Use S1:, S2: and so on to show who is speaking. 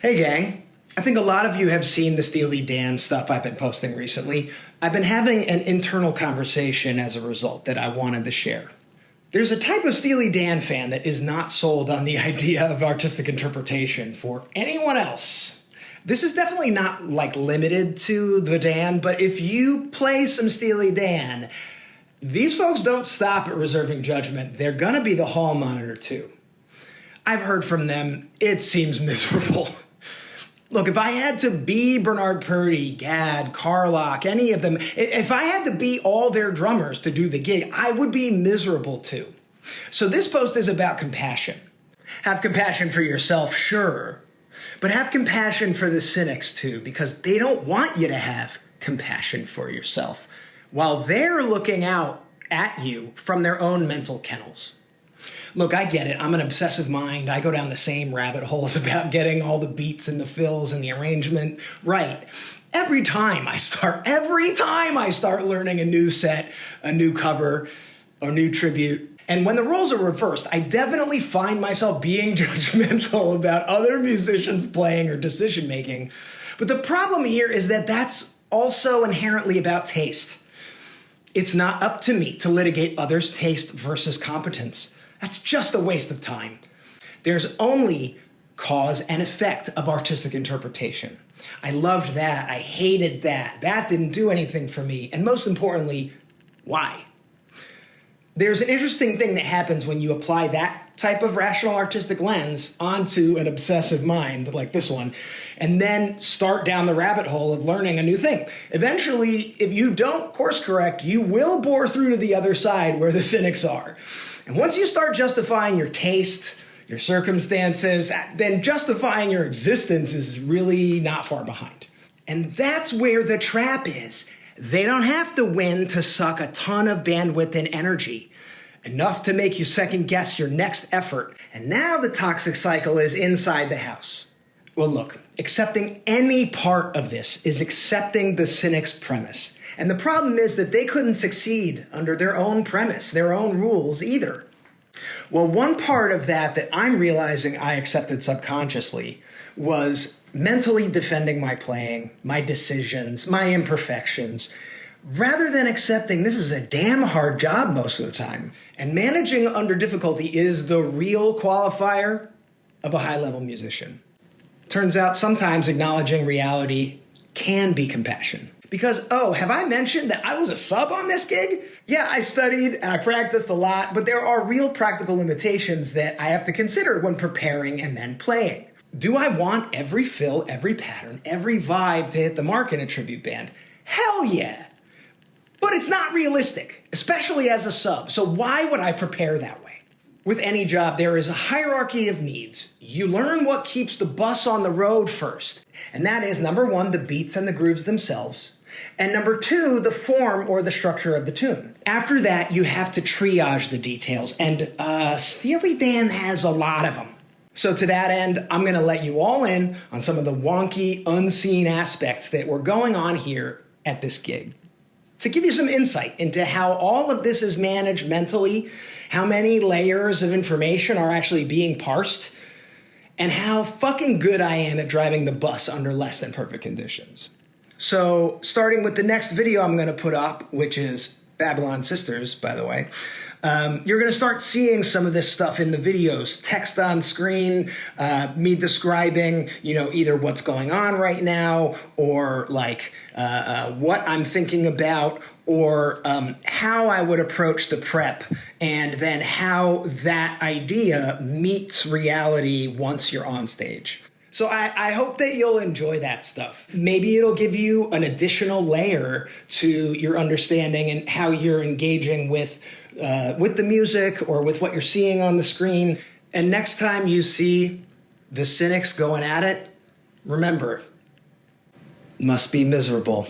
S1: Hey gang, I think a lot of you have seen the Steely Dan stuff I've been posting recently. I've been having an internal conversation as a result that I wanted to share. There's a type of Steely Dan fan that is not sold on the idea of artistic interpretation for anyone else. This is definitely not limited to the Dan, but if you play some Steely Dan, these folks don't stop at reserving judgment. They're gonna be the hall monitor too. I've heard from them, it seems miserable. Look, if I had to be Bernard Purdy, Gadd, Carlock, any of them, if I had to be all their drummers to do the gig, I would be miserable too. So this post is about compassion. Have compassion for yourself, sure, but have compassion for the cynics too, because they don't want you to have compassion for yourself while they're looking out at you from their own mental kennels. Look, I get it. I'm an obsessive mind. I go down the same rabbit holes about getting all the beats and the fills and the arrangement right. Every time I start learning a new set, a new cover, a new tribute. And when the roles are reversed, I definitely find myself being judgmental about other musicians playing or decision making. But the problem here is that that's also inherently about taste. It's not up to me to litigate others' taste versus competence. That's just a waste of time. There's only cause and effect of artistic interpretation. I loved that. I hated that. That didn't do anything for me. And most importantly, why? There's an interesting thing that happens when you apply that type of rational artistic lens onto an obsessive mind like this one, and then start down the rabbit hole of learning a new thing. Eventually, if you don't course correct, you will bore through to the other side where the cynics are. And once you start justifying your taste, your circumstances, then justifying your existence is really not far behind. And that's where the trap is. They don't have to win to suck a ton of bandwidth and energy, enough to make you second guess your next effort. And now the toxic cycle is inside the house. Well, look, accepting any part of this is accepting the cynics' premise. And the problem is that they couldn't succeed under their own premise, their own rules either. Well, one part of that I'm realizing I accepted subconsciously was mentally defending my playing, my decisions, my imperfections, rather than accepting this is a damn hard job most of the time. And managing under difficulty is the real qualifier of a high-level musician. Turns out sometimes acknowledging reality can be compassion. Because, have I mentioned that I was a sub on this gig? Yeah, I studied and I practiced a lot, but there are real practical limitations that I have to consider when preparing and then playing. Do I want every fill, every pattern, every vibe to hit the mark in a tribute band? Hell yeah! But it's not realistic, especially as a sub, so why would I prepare that way? With any job, there is a hierarchy of needs. You learn what keeps the bus on the road first, and that is, number one, the beats and the grooves themselves, and number two, the form or the structure of the tune. After that, you have to triage the details, and Steely Dan has a lot of them. So to that end, I'm gonna let you all in on some of the wonky, unseen aspects that were going on here at this gig. To give you some insight into how all of this is managed mentally, how many layers of information are actually being parsed, and how fucking good I am at driving the bus under less than perfect conditions. So, starting with the next video I'm going to put up, which is Babylon Sisters, by the way, you're going to start seeing some of this stuff in the videos, text on screen, me describing, either what's going on right now, or what I'm thinking about, or how I would approach the prep, and then how that idea meets reality once you're on stage. So I hope that you'll enjoy that stuff. Maybe it'll give you an additional layer to your understanding and how you're engaging with the music or with what you're seeing on the screen. And next time you see the cynics going at it, remember, must be miserable.